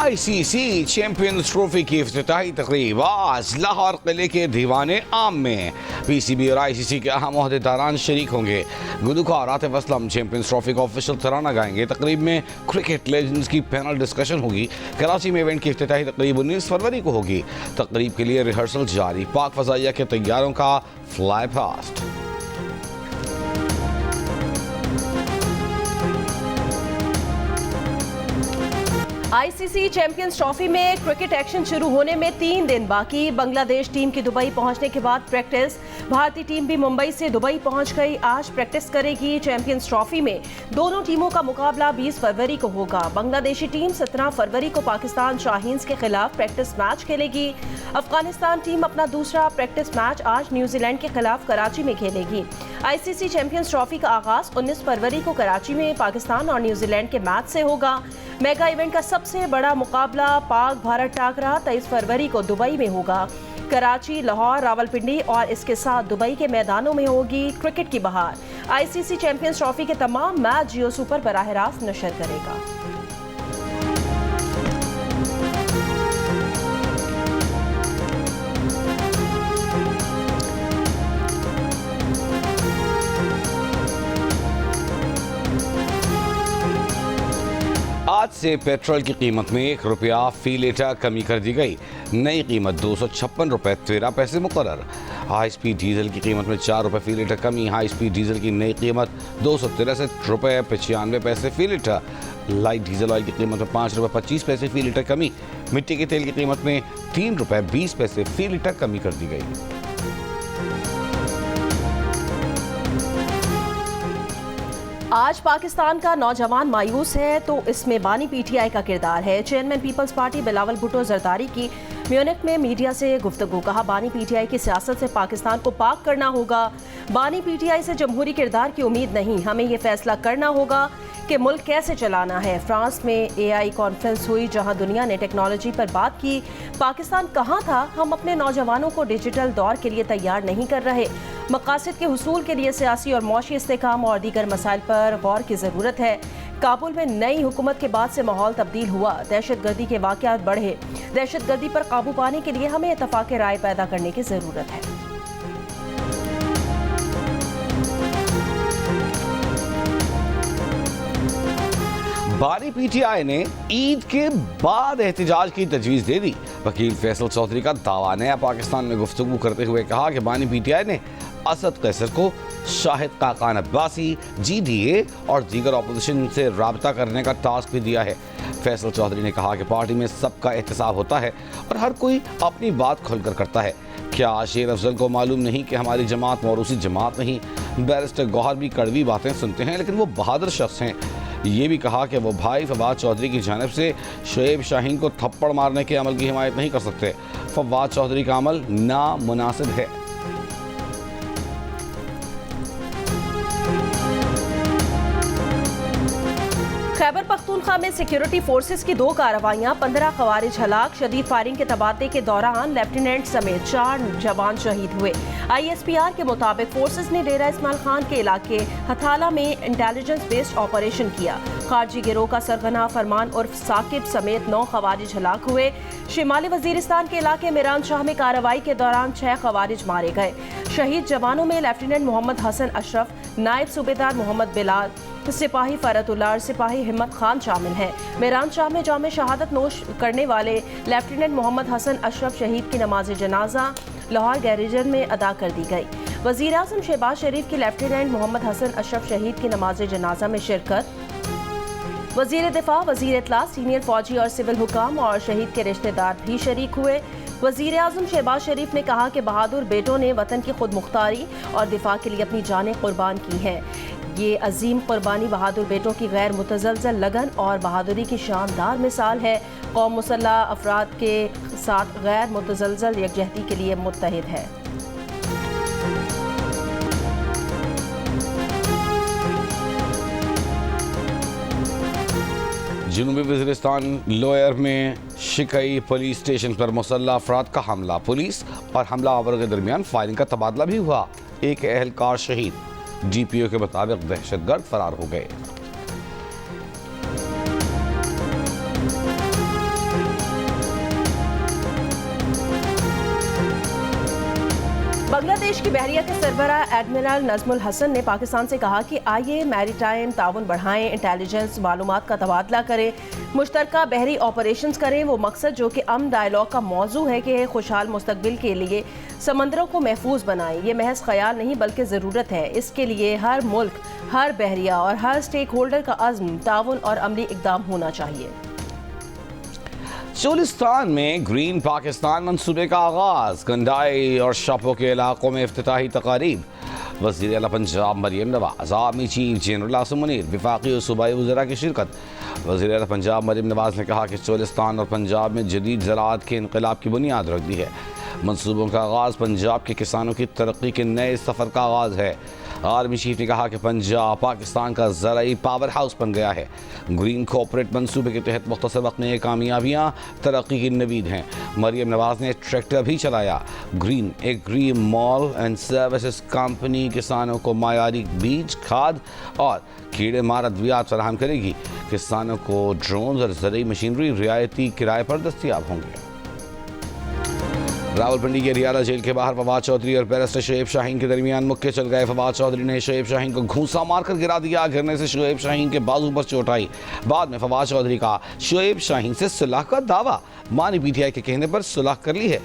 ICC champions trophy की इफ्तिताही तकरीब आज लाहौर किले के दीवाने आम में पीसीबी और आईसीसी के अहम ओहदेदारान शरीक होंगे। गुलकार आतिफ असलम चैंपियंस ट्रॉफी का ऑफिशियल तराना गाएंगे। तकरीब में क्रिकेट लेजेंड्स की पैनल डिस्कशन होगी। कराची में इवेंट की इफ्तिताही तकरीब 19 फरवरी को होगी। तकरीब के लिए रिहर्सल जारी। पाक फजाइया के तैयारों का fly past. ICC champions trophy में क्रिकेट एक्शन शुरू होने में 3 दिन बाकी। बांग्लादेश टीम की दुबई पहुंचने के बाद प्रैक्टिस। भारतीय टीम भी मुंबई से दुबई पहुंच गई। आज प्रैक्टिस करेगी। चैंपियंस ट्रॉफी में दोनों टीमों का मुकाबला 20 फरवरी को होगा। बांग्लादेशी टीम 17 फरवरी को पाकिस्तान शाहीन्स के खिलाफ प्रैक्टिस मैच खेलेगी। अफगानिस्तान टीम अपना दूसरा प्रैक्टिस मैच आज न्यूजीलैंड के खिलाफ कराची में खेलेगी। आईसीसी चैंपियंस ट्रॉफी का आगाज 19 फरवरी को कराची में पाकिस्तान और न्यूजीलैंड के मैच से होगा। मेगा इवेंट का सबसे बड़ा मुकाबला पाक भारत टाकरा 23 फरवरी को दुबई में होगा। कराची, लाहौर, रावलपिंडी और इसके साथ दुबई के मैदानों में होगी क्रिकेट की बहार। आईसीसी चैंपियंस ट्रॉफी के तमाम मैच जियो सुपर बराह रास्त नशर करेगा। आज से पेट्रोल की कीमत में 1 रुपया फी लीटर कमी कर दी गई। नई कीमत 256 रुपये 13 पैसे मुकर्रर। हाई स्पीड डीजल की कीमत में 4 रुपये फी लीटर कमी। हाई स्पीड डीजल की नई कीमत 263 रुपये 95 पैसे फी लीटर। लाइट डीजल ऑयल की कीमत में 5 रुपये 25 पैसे फी लीटर कमी। मिट्टी के तेल की कीमत में 3 रुपये 20 पैसे फी लीटर कमी कर दी गई। आज पाकिस्तान का नौजवान मायूस है तो इसमें बानी पीटीआई का किरदार है। Chairman Peoples Party Bilawal Bhutto Zardari की म्यूनिख में मीडिया से गुफ्तगू। कहा, बानी पीटीआई की सियासत से पाकिस्तान को पाक करना होगा। बानी पीटीआई से जमहूरी किरदार की उम्मीद नहीं, हमें ये फैसला करना होगा कि मुल्क कैसे चलाना है। फ्रांस में एआई कॉन्फ्रेंस हुई जहां दुनिया ने टेक्नोलॉजी पर बात की। पाकिस्तान कहां था? हम अपने नौजवानों को डिजिटल दौर के लिए तैयार नहीं कर रहे। मकासद के हुसूल के लिए सियासी और मौशी इस्तेकाम और दीगर मसाइल पर गौर की ज़रूरत है। काबुल में नई हुकूमत के बाद से माहौल तब्दील हुआ। दहशतगर्दी के वाक़यात बढ़े। दहशतगर्दी पर काबू पाने के लिए हमें इत्तफ़ाक़ राय पैदा करने की ज़रूरत है। बानी पीटीआई ने ईद के बाद एहतजाज की तजवीज़ दे दी। वकील फैसल चौधरी का दावा। नया पाकिस्तान में गुफ्तगू करते हुए कहा कि बानी पीटीआई ने असद कैसर को शाहिद काकान अब्बासी, जीडीए और दीगर अपोजिशन से राब्ता करने का टास्क भी दिया है। फैसल चौधरी ने कहा कि पार्टी में सबका एहतसाब होता है और हर कोई अपनी बात खुलकर करता है। क्या शेर अफजल को मालूम नहीं कि हमारी जमात मौरूसी जमात नहीं? बैरिस्टर गौहर भी कड़वी बातें सुनते हैं लेकिन वो बहादुर शख्स हैं। ये भी कहा कि वो भाई फवाद चौधरी की जानिब से शुएब शाहीन को थप्पड़ मारने के अमल की हिमायत नहीं कर सकते। फवाद चौधरी का अमल नामुनासिब है। खैबर पख्तूनख्वा में सिक्योरिटी फोर्सेस की 2 कार्रवाइयां, 15 खवारिज हलाक। शदीद फायरिंग के तबादले के दौरान लेफ्टिनेंट समेत 4 जवान शहीद हुए। ISPR के मुताबिक फोर्सेस ने डेरा इस्माइल खान के इलाके हथाला में इंटेलिजेंस बेस्ड ऑपरेशन किया। खारजी गिरोह का सरगना फरमान उर्फ साकिब समेत 9 खवारिज हलाक हुए। शिमाली वजीरिस्तान के इलाके मीरान शाह में कार्रवाई के दौरान 6 खवारिज मारे गए। शहीद जवानों में लेफ्टिनेंट मोहम्मद हसन अशरफ, नायब सूबेदार मोहम्मद बिलाल, सिपाही फरतुल्लाह, सिपाही हिम्मत खान शामिल हैं। मीरान शाह में जामे शहादत नोश करने वाले लेफ्टिनेंट मोहम्मद हसन अशरफ शहीद की नमाज जनाजा लाहौर गैरिजन में अदा कर दी गई। वज़ीर आज़म शहबाज शरीफ की लेफ्टिनेंट मोहम्मद हसन अशरफ शहीद की नमाज जनाजा में शिरकत। वज़ीर दिफा, वज़ीर इत्तला, सीनियर फौजी और सिविल हुकाम और शहीद के रिश्तेदार भी शरीक हुए। वज़ीर आज़म शहबाज शरीफ ने कहा कि बहादुर बेटों ने वतन की खुद मुख्तारी और दिफा के लिए अपनी जानें कुर्बान की हैं। ये अजीम कुर्बानी बहादुर बेटों की गैर मुतज़लज़ल लगन और बहादुरी की शानदार मिसाल है। कौम मुसल्लह अफराद के साथ गैर मुतज़लज़ल यकजहती के लिए मुत्तहिद है। जनूबी वज़ीरिस्तान लोयर में शिकई पुलिस स्टेशन पर मुसल्लह अफराद का हमला। पुलिस और हमलावरों के दरमियान फायरिंग का तबादला भी हुआ। एक एहलकार शहीद। GPO के मुताबिक दहशतगर्द फरार हो गए। बांग्लादेश की बहरिया के सरबराह एडमिरल नजमुल हसन ने पाकिस्तान से कहा कि आइए मैरीटाइम ताउन बढ़ाएं, इंटेलिजेंस मालूमात का तबादला करें, मुश्तरका बहरी ऑपरेशंस करें। वो मकसद जो कि अमन डायलॉग का मौजू है कि खुशहाल मुस्तकबिल के लिए समंदरों को महफूज बनाएं। ये महज ख्याल नहीं बल्कि ज़रूरत है। इसके लिए हर मुल्क, हर बहरिया और हर स्टेक होल्डर का अज़्म, ताउन और अमली इक़दाम होना चाहिए। चोलिस्तान में ग्रीन पाकिस्तान मंसूबे का आगाज, कंडाई और शापों के इलाकों में इफ्तिताही तकारीब। वज़ीर आला Punjab Maryam Nawaz, army chief general Asim Munir, वफाकी और सूबाई वज़रा की शिरकत। वज़ीर आला पंजाब मरियम नवाज ने कहा कि चोलिस्तान और पंजाब में जदीद ज़राअत के इनकलाब की बुनियाद रख दी है। मंसूबों का आगाज़ पंजाब के किसानों की तरक्की के नए सफ़र का आगाज़ है। आर्मी चीफ ने कहा कि पंजाब पाकिस्तान का ज़राई पावर हाउस बन गया है। ग्रीन कोऑपरेट मंसूबे के तहत मुख्तसर वक्त में ये कामयाबियाँ तरक्की की नवीद हैं। मरियम नवाज ने ट्रैक्टर भी चलाया। Green Agri Mall and Services company किसानों को मायारी बीज, खाद और कीड़े मार अद्वियात फराहम करेगी। किसानों को ड्रोन और ज़रूरी मशीनरी रियायती किराए पर दस्तियाब होंगे। रावलपिंडी के रियाला जेल के बाहर फवाद चौधरी और बैरिस्टर शोएब शाहीन के दरमियान मुक्के चल गए। फवाद चौधरी ने शोएब शाहीन को घूंसा मारकर गिरा दिया। गिरने से शोएब शाहीन के बाजू पर चोट आई। बाद में फवाद चौधरी का शोएब शाहीन से सुलह का दावा। मां ने पीटीआई के कहने पर सुलह कर ली है।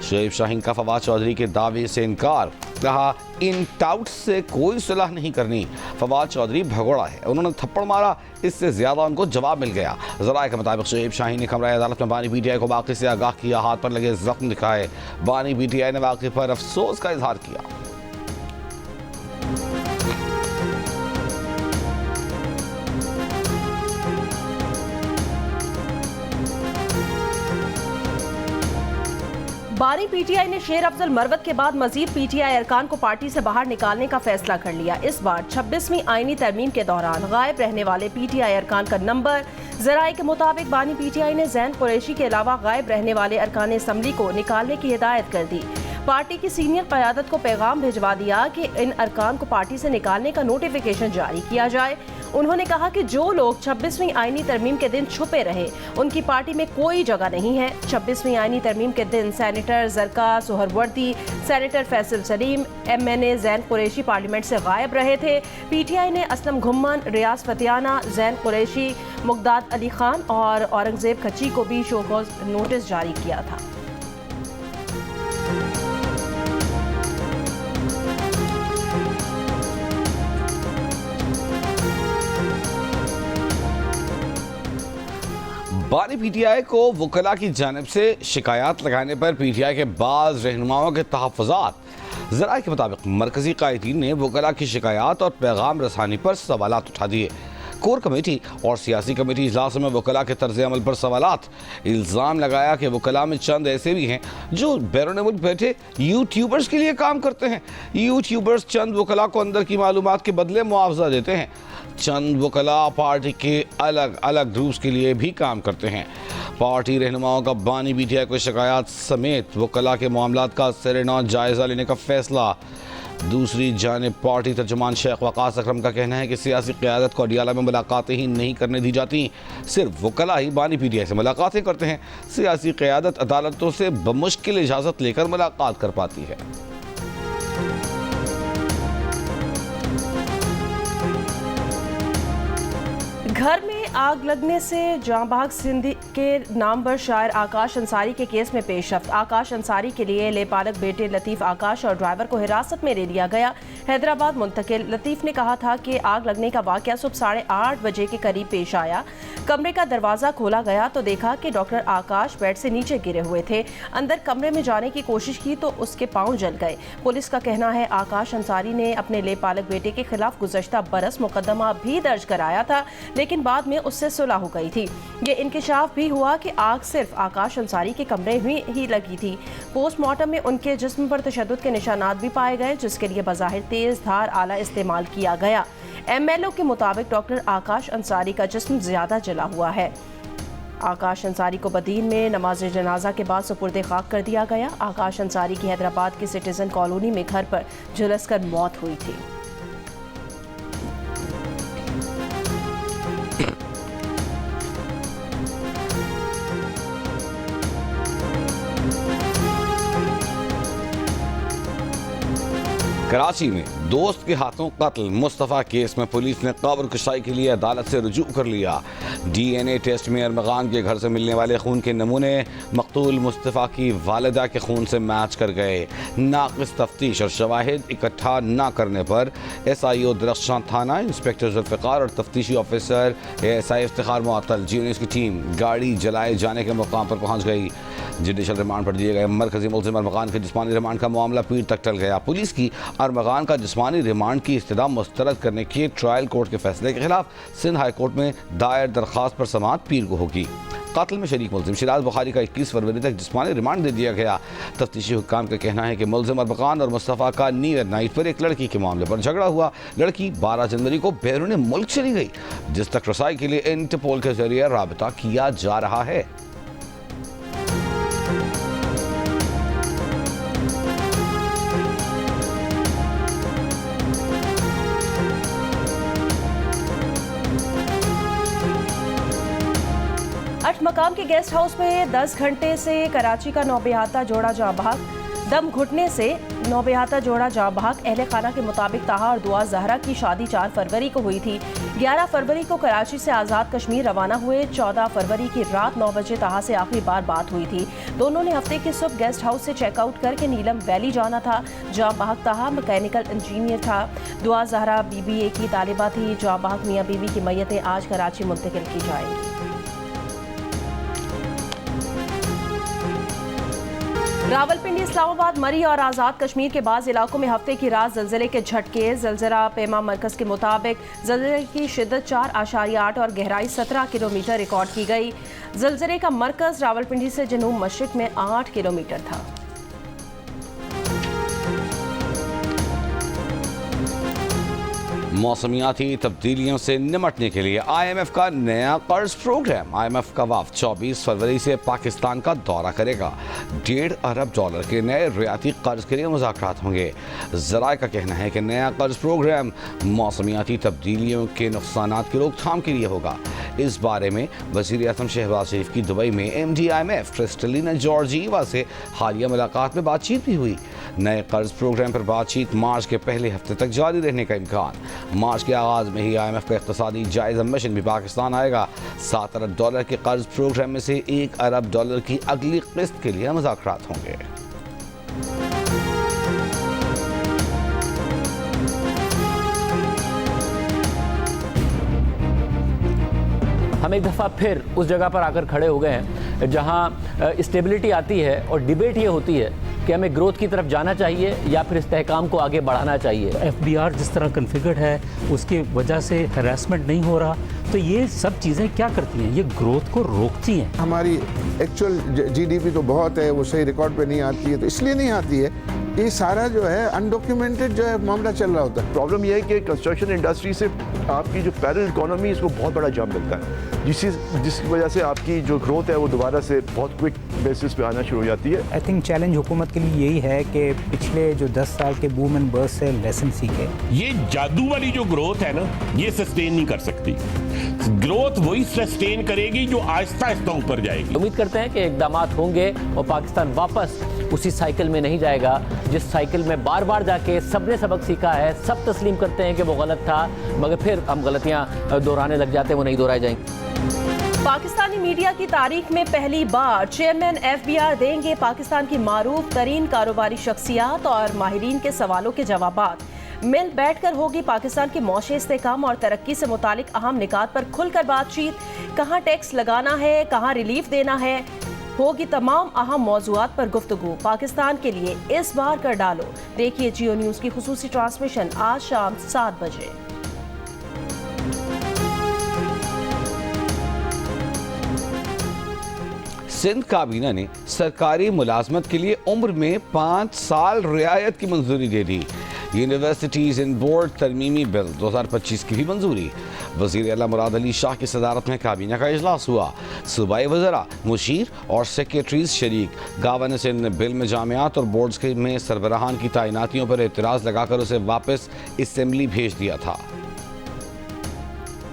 शोएब शाहीन का फवाद चौधरी के दावे से इनकार, कहा इन टाउट से कोई सुलह नहीं करनी। फवाद चौधरी भगोड़ा है, उन्होंने थप्पड़ मारा, इससे ज्यादा उनको जवाब मिल गया। ज़राए के मुताबिक शोएब शाहीन ने कमरा अदालत में बानी पीटीआई को वाक़े से आगाह किया, हाथ पर लगे जख्म दिखाए। बानी पीटीआई ने वाक़े पर अफसोस का इजहार किया। बानी पीटीआई ने शेर अफजल मरवत के बाद मजीद पीटीआई अरकान को पार्टी से बाहर निकालने का फैसला कर लिया। इस बार 26वीं आईनी तरमीम के दौरान गायब रहने वाले पीटीआई अरकान का नंबर। ज़राए के मुताबिक बानी पीटीआई ने ज़ैन कुरैशी के अलावा गायब रहने वाले अरकान असम्बली को निकालने की हिदायत कर दी। पार्टी की सीनियर क़यादत को पैगाम भिजवा दिया कि इन अरकान को पार्टी से निकालने का नोटिफिकेशन जारी किया जाए। उन्होंने कहा कि जो लोग 26वीं आईनी तरमीम के दिन छुपे रहे उनकी पार्टी में कोई जगह नहीं है। 26वीं आईनी तरमीम के दिन senator Zarqa Suhrawardy, senator Faisal Saleem, MNA Zain Qureshi parliament से गायब रहे थे। पीटीआई ने असलम घुम्मन, रियाज फतियाना, ज़ैन कुरैशी, मुगदाद अली खान और औरंगजेब खची को भी शोकॉज नोटिस जारी किया था। बानी पीटीआई को वकला की जानिब से शिकायत लगाने पर पीटीआई के बाज़ रहनुमाओं के तहफ़्फ़ुज़ात। ज़राए के मुताबिक मरकज़ी कायदीन ने वकला की शिकायत और पैगाम रसानी पर सवालात उठा दिए। कोर कमेटी और सियासी कमेटी इजलासों में वकला के तर्ज अमल पर सवालात। इल्ज़ाम लगाया कि वकला में चंद ऐसे भी हैं जो बैरून मुल्क बैठे यूट्यूबर्स के लिए काम करते हैं। यूट्यूबर्स चंद वकला को अंदर की मालूमात के बदले मुआवजा देते हैं। चंद वकला पार्टी के अलग अलग ग्रुप्स के लिए भी काम करते हैं। पार्टी रहनुमाओं का बानी पीटीआई को शिकायत समेत वकला के मामलात का सरेनौ जायज़ा लेने का फैसला। दूसरी जानिब पार्टी तर्जुमान शेख वकास अकरम का कहना है कि सियासी क़यादत को अडियाला में मुलाकातें ही नहीं करने दी जाती, सिर्फ वकला ही बानी पीटीआई से मुलाकातें करते हैं। सियासी क़यादत अदालतों से बमुश्किल इजाज़त लेकर मुलाकात कर पाती है। घर में आग लगने से जांबाग सिंधी के नाम पर शायर आकाश अंसारी के केस में पेशरफ्त। आकाश अंसारी के लिए लेपालक बेटे लतीफ़ आकाश और ड्राइवर को हिरासत में ले लिया गया, हैदराबाद मुंतकिल। लतीफ़ ने कहा था कि आग लगने का वाक़या सुबह 8:30 बजे के करीब पेश आया। कमरे का दरवाज़ा खोला गया तो देखा कि डॉक्टर आकाश बेड से नीचे गिरे हुए थे। अंदर कमरे में जाने की कोशिश की तो उसके पाँव जल गए। पुलिस का कहना है आकाश अंसारी ने अपने लेपालक बेटे के खिलाफ गुज़श्ता बरस मुकदमा भी दर्ज कराया था, लेकिन बाद में उससे सुलह हो गई थी। ये इंकिशाफ भी हुआ कि आग सिर्फ आकाश अंसारी के कमरे में ही लगी थी। पोस्टमार्टम में उनके जिस्म पर तशद्दुद के निशानात भी पाए गए, जिसके लिए बज़ाहिर तेज धार आला इस्तेमाल किया गया। MLO के मुताबिक डॉक्टर आकाश अंसारी का जिस्म ज्यादा जला हुआ है। आकाश अंसारी को बदीन में नमाज जनाजा के बाद सुपुर्द खाक कर दिया गया। आकाश अंसारी की हैदराबाद की सिटीजन कॉलोनी में घर पर झुलसकर मौत हुई थी। कराची में दोस्त के हाथों कत्ल मुस्तफ़ा केस में पुलिस ने कब्र कुशाई के लिए अदालत से रुजू कर लिया। DNA टेस्ट में अरमगान के घर से मिलने वाले खून के नमूने मकतूल मुस्तफ़ा की वालिदा के खून से मैच कर गए। नाक़िस तफ्तीश और शवाहिद इकट्ठा न करने पर SIO दरख्शां थाना इंस्पेक्टर जुल्फ़िकार और तफ्तीशी ऑफिसर ASI इफ्तिखार मुअत्तल जी न्यूज़ की टीम गाड़ी जलाए जाने के मुकाम पर पहुँच गई। जुडिशल रिमांड पर दिए गए मरकजी मुलजिम अरमगान के जिस्मानी रिमांड का मामला पीर तक टल गया। पुलिस की अरमगान का जिस्मानी रिमांड की इस्तदा मुस्तरद करने के ट्रायल कोर्ट के फैसले के खिलाफ सिंध हाई कोर्ट में दायर दरख्वास्त पर समाअत पीर को होगी। कत्ल में शरीक मुलजिम शिराज बुखारी का 21 फरवरी तक जिस्मानी रिमांड दे दिया गया। तफ्तीशी हुक्काम का कहना है कि मुलजिम अरमगान और मुस्तफ़ा का न्यू ईयर नाइट पर एक लड़की के मामले पर झगड़ा हुआ। लड़की 12 जनवरी को बैरून मुल्क चली गई, जिस तक रसाई के लिए इंटरपोल के जरिए राबता किया जा रहा है। मकाम के गेस्ट हाउस में 10 घंटे से कराची का नौबेहाता जोड़ा जाँ बहक। दम घुटने से नौबेहाता जोड़ा जाँ बहक। अहले खाना के मुताबिक ताहा और दुआ जहरा की शादी 4 फरवरी को हुई थी। 11 फरवरी को कराची से आज़ाद कश्मीर रवाना हुए। 14 फरवरी की रात 9 बजे ताहा से आखिरी बार बात हुई थी। दोनों ने हफ्ते की सुबह गेस्ट हाउस से चेकआउट करके नीलम वैली जाना था। जाँ बहक ताहा मैकेनिकल इंजीनियर था। दुआ जहरा BBA की तालिबा थी। जाँ बहक मियाँ बीवी की मैयतें आज कराची मुंतकिल की जाएंगी। रावलपिंडी, इस्लामाबाद, मरी और आज़ाद कश्मीर के बाज़ इलाकों में हफ्ते की रात ज़लज़ले के झटके। ज़लज़ला पैमा मरकज़ के मुताबिक ज़लज़ले की शिद्दत 4.8 और गहराई 17 किलोमीटर रिकॉर्ड की गई। ज़लज़ले का मरकज़ रावलपिंडी से जनूब मशरिक़ में 8 किलोमीटर था। मौसमियाती तब्दीलियों से निमटने के लिए IMF का नया कर्ज प्रोग्राम। IMF का वफ़द 24 फरवरी से पाकिस्तान का दौरा करेगा। $1.5 अरब के नए रियाती कर्ज के लिए मुज़ाकरात होंगे। ज़राए का कहना है कि नया कर्ज प्रोग्राम मौसमियाती तब्दीलियों के नुकसानात की रोकथाम के लिए होगा। इस बारे में वज़ीर आज़म शहबाज शरीफ की दुबई में MD IMF क्रिस्टलिना जॉर्जीवा से हालिया मुलाकात में बातचीत भी हुई। नए कर्ज प्रोग्राम पर बातचीत मार्च के पहले हफ्ते तक जारी रहने का इम्कान। मार्च के आगाज़ में ही IMF का इक़्तिसादी जायज़ा मिशन भी पाकिस्तान आएगा। $7 अरब के कर्ज प्रोग्राम में से $1 अरब की अगली किस्त के लिए मुज़ाकरात होंगे। हम एक दफ़ा फिर उस जगह पर आकर खड़े हो गए हैं जहां स्टेबिलिटी आती है और डिबेट ये होती है कि हमें ग्रोथ की तरफ जाना चाहिए या फिर इस्तेहकाम को आगे बढ़ाना चाहिए। FBR जिस तरह कॉन्फ़िगर्ड है उसकी वजह से हरासमेंट नहीं हो रहा, तो ये सब चीज़ें क्या करती हैं, ये ग्रोथ को रोकती हैं। हमारी एक्चुअल GDP तो बहुत है, वो सही रिकॉर्ड पे नहीं आती है, तो इसलिए नहीं आती है, ये सारा जो है अनडॉक्यूमेंटेड जो है मामला चल रहा होता है। प्रॉब्लम यह है कि कंस्ट्रक्शन इंडस्ट्री से आपकी जो पैरेलल इकोनॉमी इसको बहुत बड़ा जंप मिलता है, जिसकी वजह से आपकी जो ग्रोथ है वो दोबारा से बहुत क्विक बेसिस पे आना शुरू हो जाती है। आई थिंक चैलेंज हुकूमत के लिए यही है कि पिछले जो 10 साल के बूम एंड बर्स्ट से लेसन सीखे। ये जादू वाली जो ग्रोथ है ना, ये सस्टेन नहीं कर सकती। ग्रोथ वही सस्टेन करेगी जो आहिस्ता आहिस्ता ऊपर जाएगी। उम्मीद करते हैं कि इक़दामात होंगे और पाकिस्तान वापस उसी साइकिल में नहीं जाएगा जिस साइकिल में बार बार जाके सबने सबक सीखा है। सब तस्लीम करते हैं कि वो गलत था, मगर फिर हम गलतियां दोहराने लग जाते हैं, वो नहीं दोहराई जाएंगी। पाकिस्तानी मीडिया की तारीख में पहली बार चेयरमैन FBR देंगे पाकिस्तान की मारूफ तरीन कारोबारी शख्सियात और माहिरीन के सवालों के जवाबात। मिल बैठकर होगी पाकिस्तान की मौशे इस्तेहकाम और तरक्की से मुतालिक अहम निकात पर खुलकर बातचीत। कहाँ टैक्स लगाना है, कहाँ रिलीफ देना है, होगी तमाम अहम मौज़ूआत पर गुफ्तगू। पाकिस्तान के लिए इस बार कर डालो। देखिए जियो न्यूज़ की खुसूसी ट्रांसमिशन आज शाम 7 बजे। सिंध काबीना ने सरकारी मुलाजमत के लिए उम्र में 5 साल रियायत की मंजूरी दे दी। यूनिवर्सिटीज़ इन बोर्ड तरमीमी बिल 2025 की भी मंजूरी। वज़ीर आला मुराद अली शाह की सदारत में काबीना का इजलास हुआ। सूबाई वज़रा, मुशीर और सेक्रेटरीज शरीक। गवर्नर सिंध ने बिल में जामियात और बोर्ड्स में सरबराहान की तैनातियों पर एतराज़ लगाकर उसे वापस असम्बली भेज दिया था।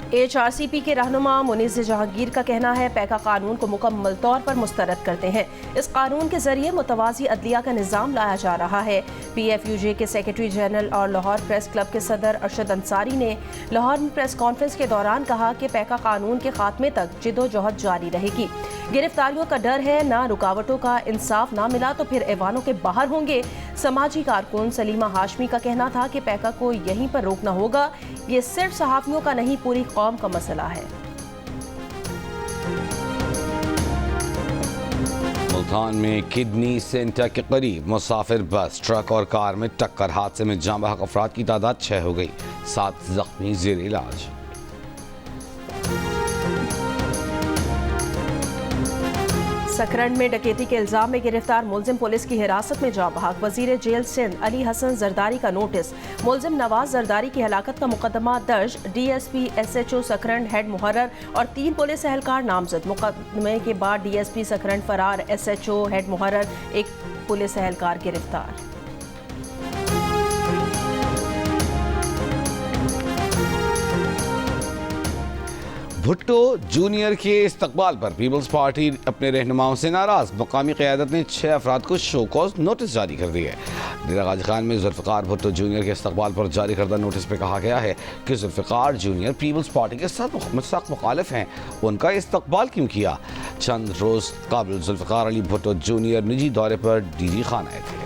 HRCP के रहनुमा मुनीज़ जहांगीर का कहना है पैका कानून को मुकम्मल तौर पर मुस्तरद करते हैं। इस कानून के जरिए मुतवाज़ी अदलिया का निज़ाम लाया जा रहा है। PFUJ के सेक्रेटरी जनरल और लाहौर प्रेस क्लब के सदर अरशद अंसारी ने लाहौर में प्रेस कॉन्फ्रेंस के दौरान कहा कि पैका कानून के खात्मे तक जिदोजहद जारी रहेगी। गिरफ्तारियों का डर है, ना रुकावटों का, इंसाफ ना मिला तो फिर ऐवानों के बाहर होंगे। समाजी कारकुन सलीमा हाशमी का कहना था कि पैका को यहीं पर रोकना होगा। ये सिर्फ सहाफ़ियों का नहीं, पूरी कौम का मसला है। मुल्तान में किडनी सेंटर के करीब मुसाफिर बस ट्रक और कार में टक्कर, हादसे में जाँ बहक अफराद की तादाद 6 हो गई, 7 जख्मी ज़ेर इलाज। सकरंड में डकैती के इल्जाम में गिरफ्तार मुलजिम पुलिस की हिरासत में जा बहक। वजीर जेल सिंध अली हसन जरदारी का नोटिस। मुलजिम नवाज जरदारी की हलाकत का मुकदमा दर्ज। DSP SHO सकरंड हेड मुहर्रर और 3 पुलिस एहलकार नामजद। मुकदमे के बाद DSP सकरंड फरार, SHO हेड मुहर्रर, एक पुलिस एहलकार गिरफ्तार। भुट्टो जूनियर के इस्तकबाल पर पीपल्स पार्टी अपने रहनुमाओं से नाराज। मकामी क़यादत ने 6 अफराद को शो कॉज नोटिस जारी कर दिए। डेरा गाजी खान में जुल्फ़िकार भुट्टो जूनियर के इस्तकबाल पर जारी करदा नोटिस में कहा गया है कि जुल्फ़िकार जूनियर पीपल्स पार्टी के साथ सख्त मुखालिफ हैं, उनका इस्तकबाल क्यों किया। चंद रोज़ कबल जुल्फ़िकार अली भुट्टो जूनियर निजी दौरे पर DG खान आए थे।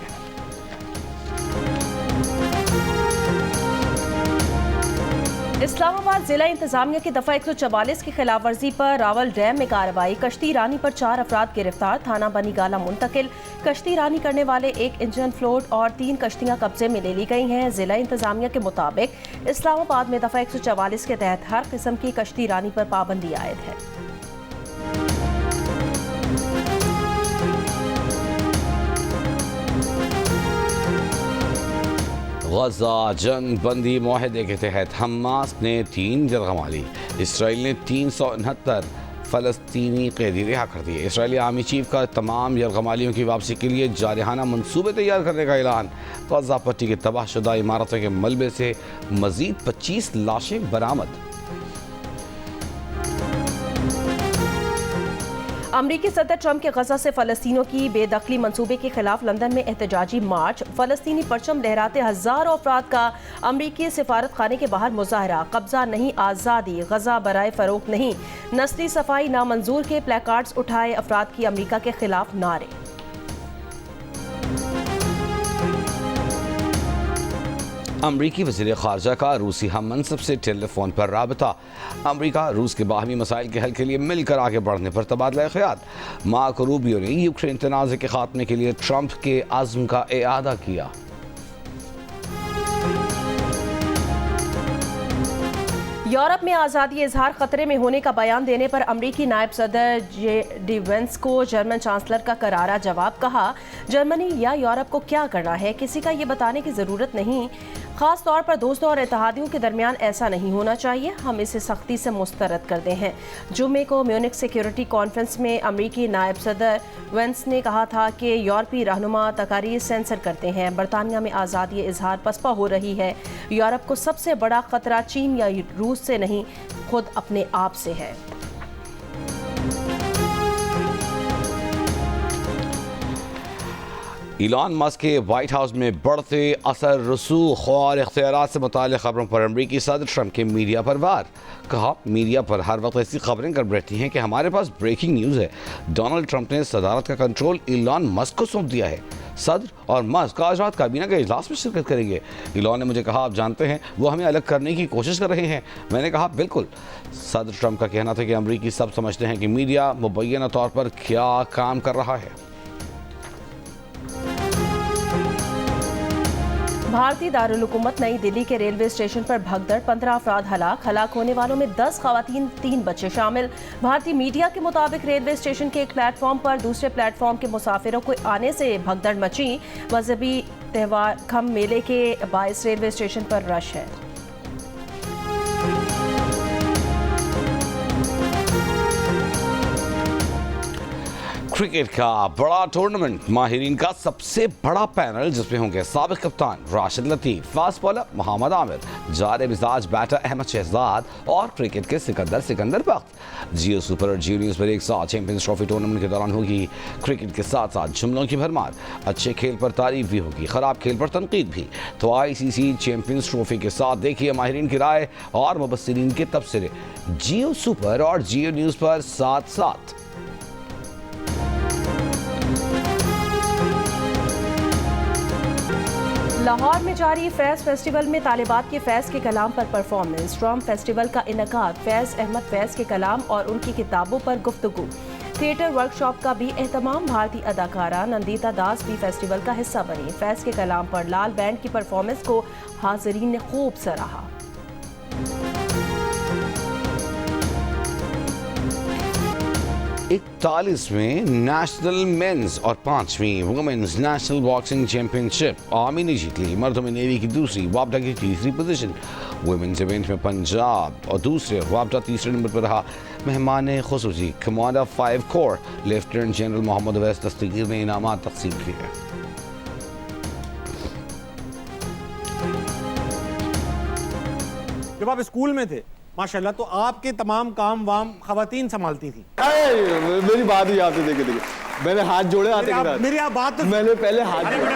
इस्लामाबाद जिला इंतजामिया की दफा 144 की खिलाफ वर्जी पर रावल डैम में कार्रवाई। कश्ती रानी पर 4 अफराद गिरफ्तार, थाना बनी गाला मुंतकिल। कश्ती रानी करने वाले 1 इंजन फ्लोट और 3 कश्तियां कब्जे में ले ली गई हैं। जिला इंतजामिया के मुताबिक इस्लामाबाद में दफा 144 के तहत हर किस्म की कश्ती रानी पर पाबंदी आयद है। गजा जंग बंदी मुआहदे के तहत हमास ने 3 यरगमा ली। इसराइल ने 369 फ़लस्तीनी कैदी रिहा कर दिए। इसराइली आर्मी चीफ का तमाम यरगमालियों की वापसी के लिए जारहाना मंसूबे तैयार करने का ऐलान। गजा पट्टी के तबाहशुदा इमारतों के मलबे से मजीद 25 लाशें बरामद। अमरीकी सदर ट्रंप के गजा से फ़लस्तीनियों की बेदखली मंसूबे के खिलाफ लंदन में एहतजाजी मार्च। फ़लस्तीनी परचम लहराते हज़ारों अफराद का अमरीकी सिफारत खाने के बाहर मुजाहरा। कब्जा नहीं, आज़ादी, गजा बराए फ़रोख्त नहीं, नस्ली सफाई नामंजूर के प्लेकार्ड्स उठाए अफराद की अमरीका के खिलाफ नारे। अमरीकी वज़ीर ख़ारजा का रूसी हम मनसब से टेलीफोन पर राबता। अमरीका रूस के बाहमी मसाइल के हल के लिए मिलकर आगे बढ़ने पर तबादला ख्याल। मार्को रूबियो ने यूक्रेन तनाज़े के खात्मे के लिए ट्रंप के अज़्म का इआदा किया। यूरोप में आज़ादी इजहार खतरे में होने का बयान देने पर अमरीकी नायब सदर JD वेंस को जर्मन चांसलर का करारा जवाब। कहा, जर्मनी या यूरोप को क्या करना है किसी का ये बताने की ज़रूरत नहीं। ख़ास तौर पर दोस्तों और इत्तेहादियों के दरमियान ऐसा नहीं होना चाहिए। हम इसे सख्ती से मुस्तरद करते हैं। जुमे को म्यूनिख सिक्योरिटी कॉन्फ्रेंस में अमरीकी नायब सदर वेंस ने कहा था कि यूरोपीय रहनुमा तकारीर सेंसर करते हैं। बरतानिया में आज़ादी इजहार पसपा हो रही है। यूरोप को सबसे बड़ा खतरा चीन या रूस से नहीं, खुद अपने आप से है। इलॉन मस्क के व्हाइट हाउस में बढ़ते असर रसूख और इख्तियारात से मुताल्लिक़ खबरों पर अमरीकी सदर ट्रंप के मीडिया पर वार। कहा, मीडिया पर हर वक्त ऐसी खबरें कर बैठती हैं कि हमारे पास ब्रेकिंग न्यूज़ है। डोनाल्ड ट्रंप ने सदारत का कंट्रोल इलॉन मस्क को सौंप दिया है। सदर और मस्क आज रात काबीना के इजलास में शिरकत करेंगे। इलॉन ने मुझे कहा, आप जानते हैं वो हमें अलग करने की कोशिश कर रहे हैं। मैंने कहा, बिल्कुल। सदर ट्रंप का कहना था कि अमरीकी सब समझते हैं कि मीडिया मुबैना तौर पर क्या काम कर रहा है। भारतीय दारुल हुकूमत नई दिल्ली के रेलवे स्टेशन पर भगदड़, 15 अफराद हलाक होने वालों में 10 खवातीन, 3 बच्चे शामिल। भारतीय मीडिया के मुताबिक रेलवे स्टेशन के एक प्लेटफॉर्म पर दूसरे प्लेटफॉर्म के मुसाफिरों को आने से भगदड़ मची। मजहबी त्यौहार खम मेले के बायस रेलवे स्टेशन पर रश है। क्रिकेट का बड़ा टूर्नामेंट, माहिरीन का सबसे बड़ा पैनल जिसमें होंगे साबिक कप्तान राशिद लतीफ, फास्ट बॉलर मोहम्मद आमिर, जारे मिजाज बैटर अहमद शहजाद और क्रिकेट के सिकंदर बख्त। जियो सुपर और जियो न्यूज़ पर एक साथ चैंपियंस ट्रॉफी टूर्नामेंट के दौरान होगी क्रिकेट के साथ साथ जुमलों की भरमार। अच्छे खेल पर तारीफ भी होगी, खराब खेल पर तनकीद भी। तो ICC चैंपियंस ट्रॉफी के साथ देखिए माहिरीन की राय और मुबस्सिरीन के तबसरे जियो सुपर और जियो न्यूज़ पर साथ साथ। लाहौर में जारी फैज़ फेस्टिवल में तालिबात के फैज़ के कलाम पर परफॉर्मेंस। ड्राम फेस्टिवल का इनकाद, फैज़ अहमद फैज़ के कलाम और उनकी किताबों पर गुफ्तगू। थिएटर वर्कशॉप का भी एहतमाम। भारतीय अदाकारा नंदिता दास भी फेस्टिवल का हिस्सा बनी। फैज़ के कलाम पर लाल बैंड की परफॉर्मेंस को हाज़रीन ने खूब सराहा। 41वें नेशनल मेंस और 5वीं women's national boxing championship army ने जीत ली। मर्दों में नेवी की दूसरी, वापडा की तीसरी पोजीशन। वुमेन्स इवेंट में पंजाब और दूसरे, वापडा तीसरे नंबर पर रहा। मेहमान खुसूसी commander 5 corps lieutenant general Mohammad Awais Dastgir ने इनामात तकसीम किए। जब आप स्कूल में थे माशाल्लाह तो आपके तमाम काम वाम खवातीन संभालती थी। मेरी बात ही आपसे देखे मैंने हाथ जोड़े आते के साथ। मेरी आप बात तो मैंने पहले हाथ जोड़े।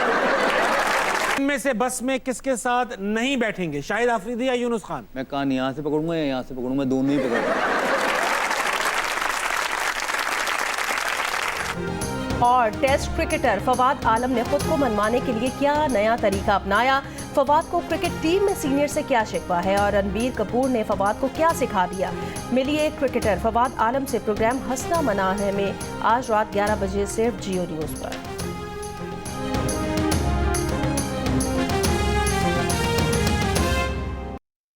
इनमें से बस में किसके साथ नहीं बैठेंगे, शाहिद आफरीदी या यूनुस खान? मैं कान यहाँ से पकड़ूंगा या यहाँ से पकड़ूंगा, दोनों ही पकड़ूंगा। और टेस्ट क्रिकेटर फवाद आलम ने खुद को मनवाने के लिए क्या नया तरीका अपनाया? फवाद को क्रिकेट टीम में सीनियर से क्या शिकवा है और रणबीर कपूर ने फवाद को क्या सिखा दिया? मिलिए क्रिकेटर फवाद आलम से। प्रोग्राम हंसना मना है में आज रात 11 बजे सिर्फ जियो न्यूज़ पर।